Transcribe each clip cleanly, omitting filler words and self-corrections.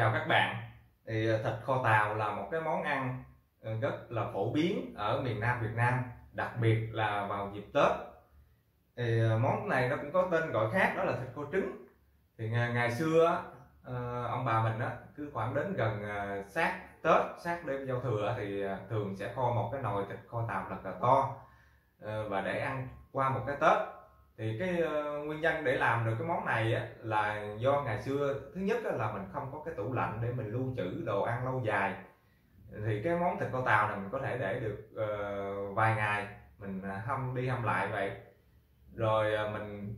Chào các bạn. Thì thịt kho tàu là một cái món ăn rất là phổ biến ở miền Nam Việt Nam, đặc biệt là vào dịp Tết. Thì món này nó cũng có tên gọi khác, đó là thịt kho trứng. Thì ngày xưa ông bà mình cứ khoảng đến gần sát Tết, sát đêm giao thừa thì thường sẽ kho một cái nồi thịt kho tàu thật là to và để ăn qua một cái Tết. Thì cái nguyên nhân để làm được cái món này là do ngày xưa thứ nhất là mình không có cái tủ lạnh để mình lưu trữ đồ ăn lâu dài. Thì cái món thịt kho tàu này mình có thể để được vài ngày, mình hâm đi hâm lại vậy. Rồi mình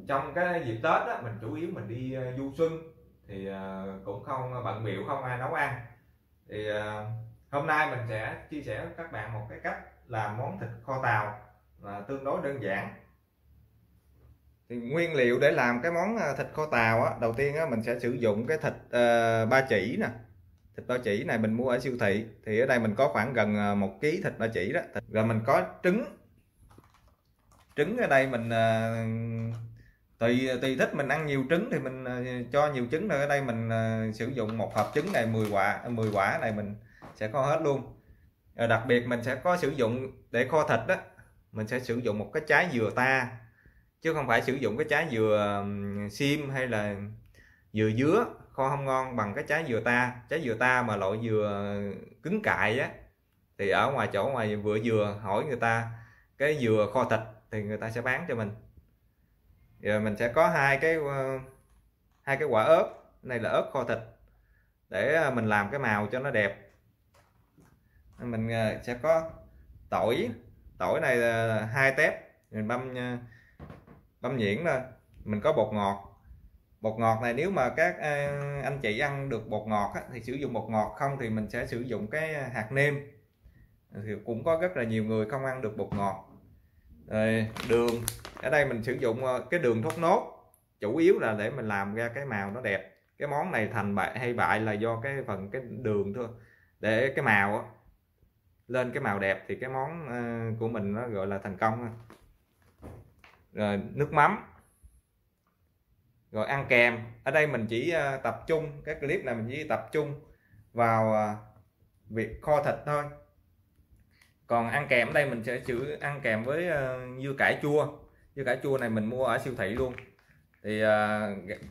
trong cái dịp Tết mình chủ yếu mình đi du xuân thì cũng không bận bịu, không ai nấu ăn. Thì hôm nay mình sẽ chia sẻ với các bạn một cái cách làm món thịt kho tàu là tương đối đơn giản. Thì nguyên liệu để làm cái món thịt kho tàu đầu tiên mình sẽ sử dụng cái thịt ba chỉ nè. Thịt ba chỉ này mình mua ở siêu thị, thì ở đây mình có khoảng gần 1 kg thịt ba chỉ đó. Rồi mình có trứng ở đây mình tùy thích mình ăn nhiều trứng thì mình cho nhiều trứng. Rồi ở đây mình sử dụng một hộp trứng này 10 quả này mình sẽ kho hết luôn. Rồi đặc biệt mình sẽ có sử dụng để kho thịt đó, mình sẽ sử dụng một cái trái dừa ta, chứ không phải sử dụng cái trái dừa xiêm hay là dừa dứa. Kho không ngon bằng cái trái dừa ta. Trái dừa ta mà loại dừa cứng cại thì ở ngoài vựa dừa hỏi người ta cái dừa kho thịt thì người ta sẽ bán cho mình. Rồi mình sẽ có hai cái quả ớt, này là ớt kho thịt, để mình làm cái màu cho nó đẹp. Mình sẽ có tỏi này là 2 tép, mình băm nhuyễn lên. Mình có bột ngọt này, nếu mà các anh chị ăn được bột ngọt thì sử dụng bột ngọt, không thì mình sẽ sử dụng cái hạt nêm. Thì cũng có rất là nhiều người không ăn được bột ngọt. Rồi đường, ở đây mình sử dụng cái đường thốt nốt, chủ yếu là để mình làm ra cái màu nó đẹp. Cái món này thành bại hay bại là do cái đường thôi, để cái màu lên cái màu đẹp thì cái món của mình nó gọi là thành công. Rồi nước mắm. Rồi ăn kèm, ở đây mình chỉ tập trung, cái clip này mình chỉ tập trung vào việc kho thịt thôi. Còn ăn kèm ở đây mình sẽ ăn kèm với dưa cải chua. Dưa cải chua này mình mua ở siêu thị luôn. Thì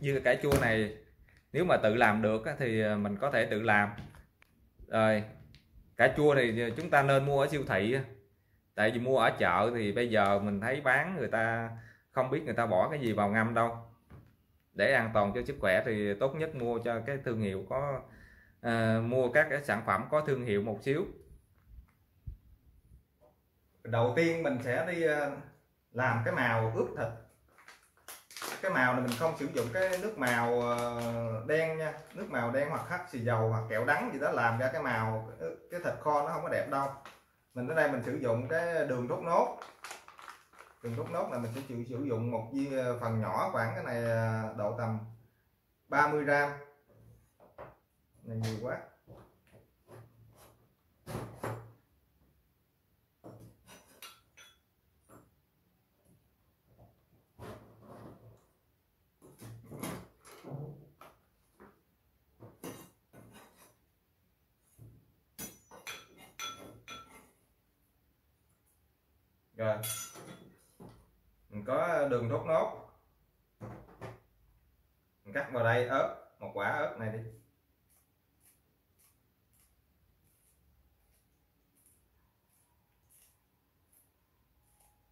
dưa cải chua này nếu mà tự làm được thì mình có thể tự làm. Rồi cải chua thì chúng ta nên mua ở siêu thị, tại vì mua ở chợ thì bây giờ mình thấy bán người ta không biết người ta bỏ cái gì vào ngâm đâu. Để an toàn cho sức khỏe thì tốt nhất mua cho cái thương hiệu có mua các cái sản phẩm có thương hiệu một xíu. Đầu tiên mình sẽ đi làm cái màu ướp thịt. Cái màu này mình không sử dụng cái nước màu đen nha, nước màu đen hoặc hắc xì dầu hoặc kẹo đắng gì đó làm ra cái màu cái thịt kho nó không có đẹp đâu. Mình ở đây mình sử dụng cái đường thốt nốt. Đường thốt nốt là mình sẽ sử dụng một phần nhỏ, khoảng cái này độ tầm 30 gram. Này nhiều quá. Rồi mình có đường thốt nốt, mình cắt vào đây một quả ớt này đi.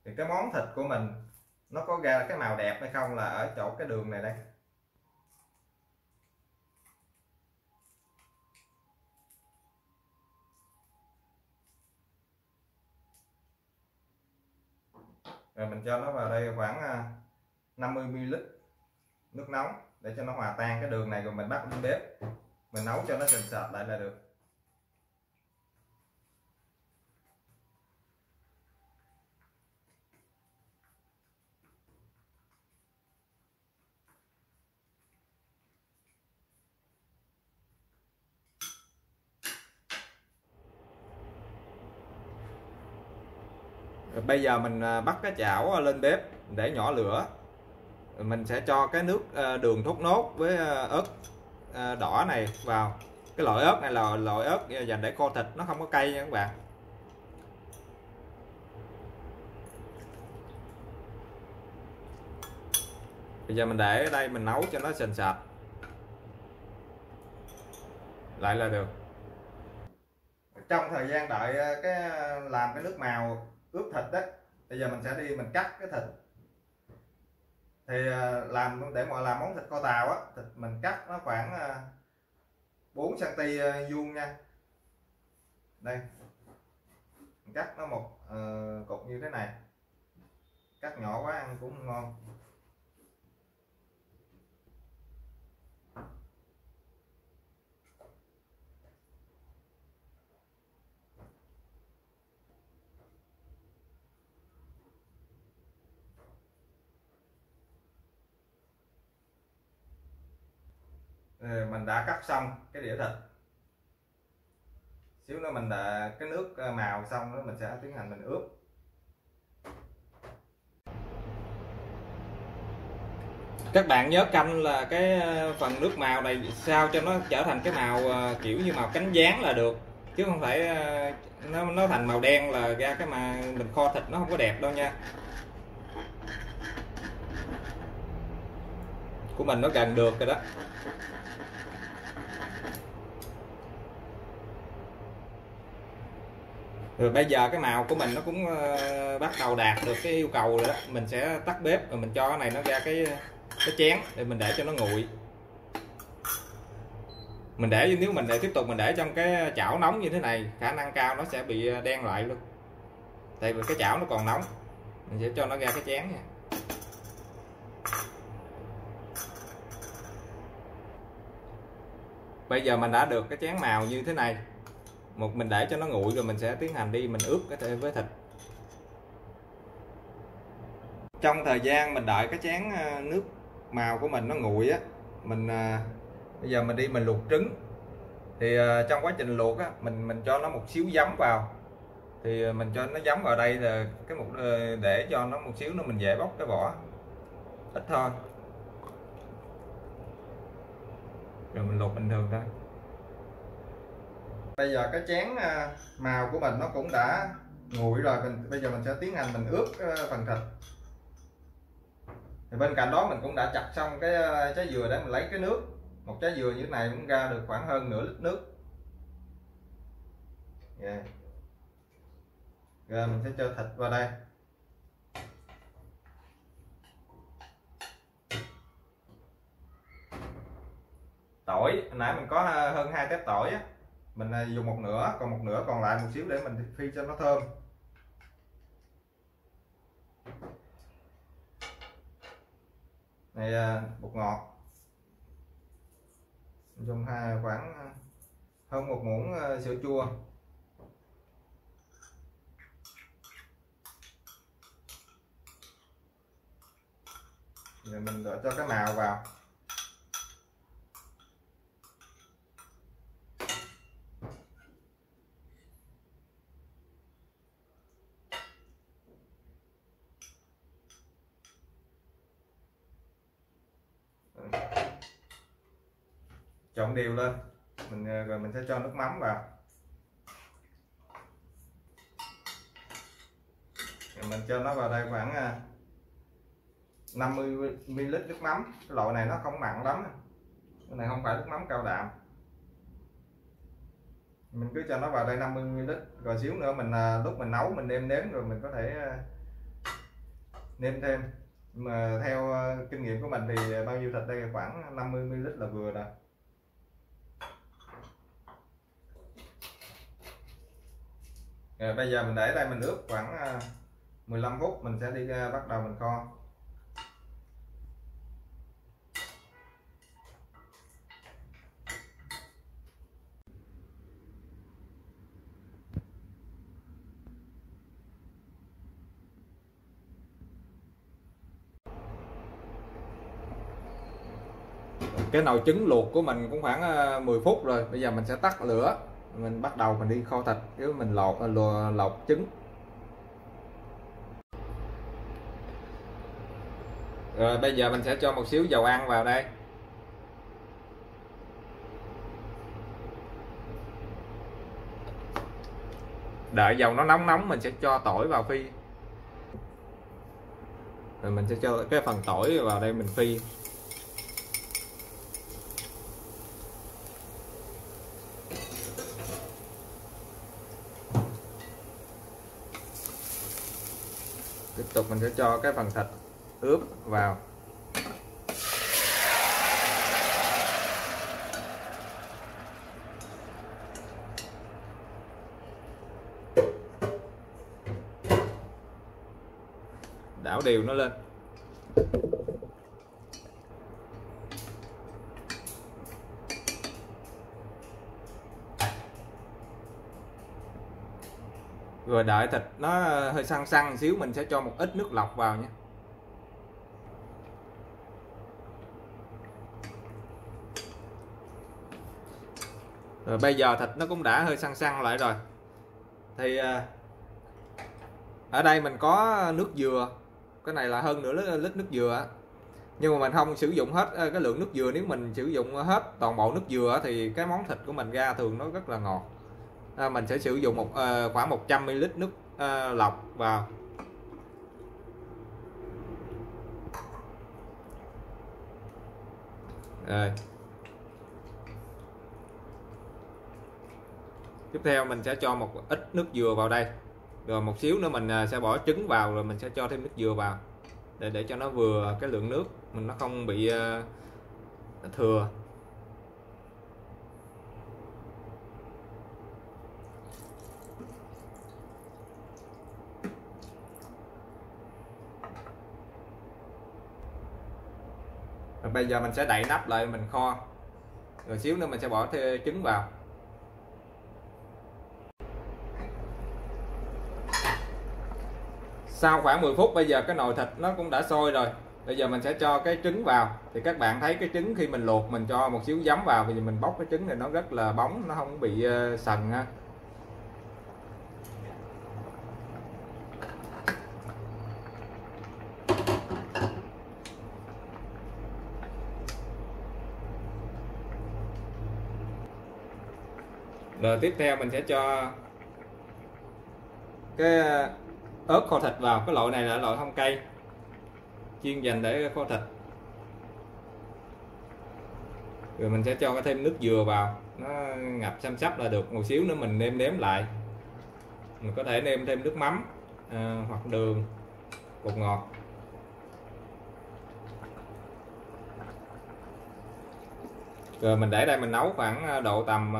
Thì cái món thịt của mình nó có ra cái màu đẹp hay không là ở chỗ cái đường này đây. Rồi mình cho nó vào đây khoảng 50 ml nước nóng để cho nó hòa tan cái đường này, rồi mình bắt lên bếp mình nấu cho nó sền sệt lại là được. Rồi bây giờ mình bắt cái chảo lên bếp để nhỏ lửa. Rồi mình sẽ cho cái nước đường thốt nốt với đỏ này vào. Cái loại ớt này là loại ớt dành để kho thịt, nó không có cay nha các bạn. Bây giờ mình để ở đây mình nấu cho nó sền sệt lại là được. Trong thời gian đợi làm cái nước màu ướp thịt đó, bây giờ mình sẽ đi mình cắt cái thịt. Thì để mà làm món thịt kho tàu á, thịt mình cắt nó khoảng 4 cm vuông nha. Đây, mình cắt nó một cục như thế này, cắt nhỏ quá ăn cũng không ngon. Mình đã cắt xong cái đĩa thịt, xíu nữa mình đã cái nước màu xong đó mình sẽ tiến hành mình ướp. Các bạn nhớ canh là cái phần nước màu này sao cho nó trở thành cái màu kiểu như màu cánh gián là được, chứ không phải nó thành màu đen là ra cái mà mình kho thịt nó không có đẹp đâu nha. Của mình nó gần được rồi đó. Rồi bây giờ cái màu của mình nó cũng bắt đầu đạt được cái yêu cầu rồi đó. Mình sẽ tắt bếp rồi mình cho cái này nó ra cái chén để mình để cho nó nguội. Mình để, nếu mình để tiếp tục mình để trong cái chảo nóng như thế này, khả năng cao nó sẽ bị đen lại luôn. Tại vì cái chảo nó còn nóng. Mình sẽ cho nó ra cái chén nha. Bây giờ mình đã được cái chén màu như thế này. Mình để cho nó nguội rồi mình sẽ tiến hành đi mình ướp với thịt. Trong thời gian mình đợi cái chén nước màu của mình nó nguội á, bây giờ mình đi mình luộc trứng. Thì trong quá trình luộc á, mình cho nó một xíu giấm vào. Thì mình cho nó giấm vào đây là để cho nó một xíu nữa mình dễ bóc cái vỏ, ít thôi. Rồi mình luộc bình thường thôi. Bây giờ cái chén màu của mình nó cũng đã nguội rồi, bây giờ mình sẽ tiến hành mình ướp phần thịt. Thì bên cạnh đó mình cũng đã chặt xong cái trái dừa để mình lấy cái nước. Một trái dừa như thế này cũng ra được khoảng hơn nửa lít nước. Rồi mình sẽ cho thịt vào đây. Tỏi, hồi nãy mình có hơn 2 tép tỏi á. Mình dùng một nửa, còn một nửa còn lại một xíu để mình phi cho nó thơm. Này bột ngọt. Mình dùng khoảng hơn 1 muỗng sữa chua. Rồi mình đổ cho cái màu vào. Trộn đều lên. Rồi mình sẽ cho nước mắm vào. Rồi mình cho nó vào đây khoảng 50 ml nước mắm. Cái loại này nó không mặn lắm. Cái này không phải nước mắm cao đạm. Mình cứ cho nó vào đây 50 ml. Rồi xíu nữa mình lúc mình nấu mình nêm rồi mình có thể nêm thêm. Mà theo kinh nghiệm của mình thì bao nhiêu thịt đây khoảng 50 ml là vừa rồi. Rồi bây giờ mình để đây mình ướp khoảng 15 phút mình sẽ đi bắt đầu mình kho. Cái nồi trứng luộc của mình cũng khoảng 10 phút rồi. Bây giờ mình sẽ tắt lửa, mình bắt đầu mình đi kho thịt, chứ mình lột trứng. Rồi bây giờ mình sẽ cho một xíu dầu ăn vào đây. đợi dầu nó nóng nóng mình sẽ cho tỏi vào phi, rồi mình sẽ cho cái phần tỏi vào đây mình phi. Tiếp tục mình sẽ cho cái phần thịt ướp vào. Đảo đều nó lên. Rồi đợi thịt nó hơi săn săn xíu mình sẽ cho một ít nước lọc vào nhé. Rồi bây giờ thịt nó cũng đã hơi săn săn lại rồi. Thì ở đây mình có nước dừa. Cái này là hơn nửa lít nước dừa. Nhưng mà mình không sử dụng hết cái lượng nước dừa. Nếu mình sử dụng hết toàn bộ nước dừa thì cái món thịt của mình ra thường nó rất là ngọt. Mình sẽ sử dụng khoảng 100ml nước lọc vào. Rồi. Tiếp theo mình sẽ cho một ít nước dừa vào đây. Rồi một xíu nữa mình sẽ bỏ trứng vào, rồi mình sẽ cho thêm nước dừa vào để cho nó vừa cái lượng nước mình nó không bị thừa. Rồi bây giờ mình sẽ đậy nắp lại mình kho. Rồi xíu nữa mình sẽ bỏ thêm trứng vào. Sau khoảng 10 phút bây giờ cái nồi thịt nó cũng đã sôi rồi. Bây giờ mình sẽ cho cái trứng vào. Thì các bạn thấy cái trứng khi mình luộc mình cho một xíu giấm vào, vì mình bóc cái trứng này nó rất là bóng, nó không bị sần ha. Rồi tiếp theo mình sẽ cho cái ớt kho thịt vào. Cái loại này là loại không cay, chuyên dành để kho thịt. Rồi mình sẽ cho thêm nước dừa vào, nó ngập xăm xắp là được. Một xíu nữa mình nêm nếm lại. Mình có thể nêm thêm nước mắm hoặc đường, bột ngọt. Rồi mình để đây mình nấu khoảng độ tầm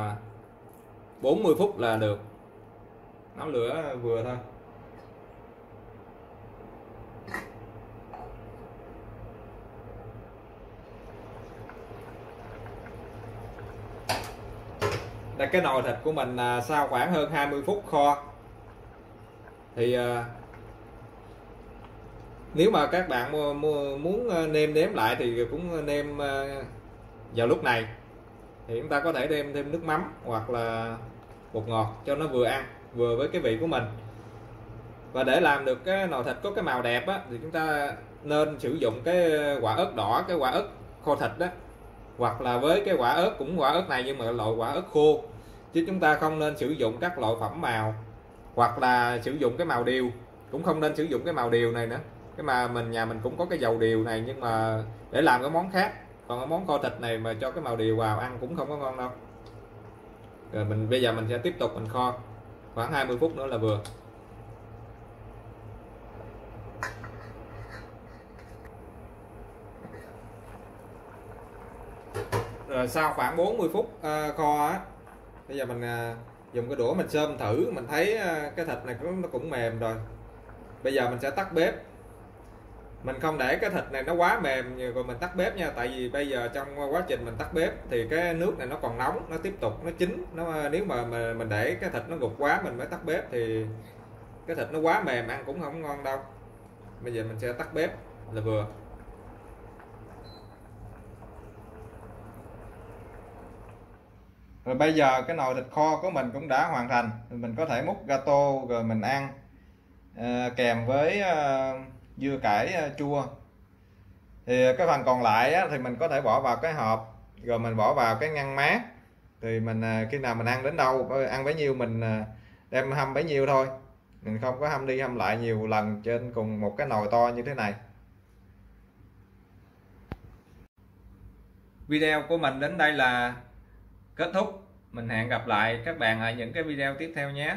40 phút là được. Nấu lửa vừa thôi. Đây, cái nồi thịt của mình sau khoảng hơn 20 phút kho thì nếu mà các bạn muốn nêm nếm lại thì cũng nêm vào lúc này. Thì chúng ta có thể nêm thêm nước mắm hoặc là bột ngọt cho nó vừa ăn, vừa với cái vị của mình. Và để làm được cái nồi thịt có cái màu đẹp á, thì chúng ta nên sử dụng cái quả ớt đỏ, cái quả ớt kho thịt đó. Hoặc là với cái quả ớt, cũng quả ớt này nhưng mà loại quả ớt khô. Chứ chúng ta không nên sử dụng các loại phẩm màu. Hoặc là sử dụng cái màu điều. Cũng không nên sử dụng cái màu điều này nữa. Cái mà nhà mình cũng có cái dầu điều này, nhưng mà để làm cái món khác. Còn cái món kho thịt này mà cho cái màu điều vào ăn cũng không có ngon đâu. Rồi bây giờ mình sẽ tiếp tục mình kho khoảng 20 phút nữa là vừa. Rồi sau khoảng 40 phút kho á, bây giờ mình dùng cái đũa mình xôm thử, mình thấy cái thịt này nó cũng mềm rồi. Bây giờ mình sẽ tắt bếp. Mình không để cái thịt này nó quá mềm rồi mình tắt bếp nha. Tại vì bây giờ trong quá trình mình tắt bếp thì cái nước này nó còn nóng, nó tiếp tục nó chín. Nếu mà mình để cái thịt nó gục quá mình mới tắt bếp thì cái thịt nó quá mềm ăn cũng không ngon đâu. Bây giờ mình sẽ tắt bếp là vừa. Rồi bây giờ cái nồi thịt kho của mình cũng đã hoàn thành. Mình có thể múc gato rồi mình ăn kèm với dưa cải chua. Thì cái phần còn lại á, thì mình có thể bỏ vào cái hộp, rồi mình bỏ vào cái ngăn mát. Thì mình khi nào mình ăn đến đâu, ăn bấy nhiêu mình đem hâm bấy nhiêu thôi, mình không có hâm đi hâm lại nhiều lần trên cùng một cái nồi to như thế này. Video của mình đến đây là kết thúc. Mình hẹn gặp lại các bạn ở những cái video tiếp theo nhé.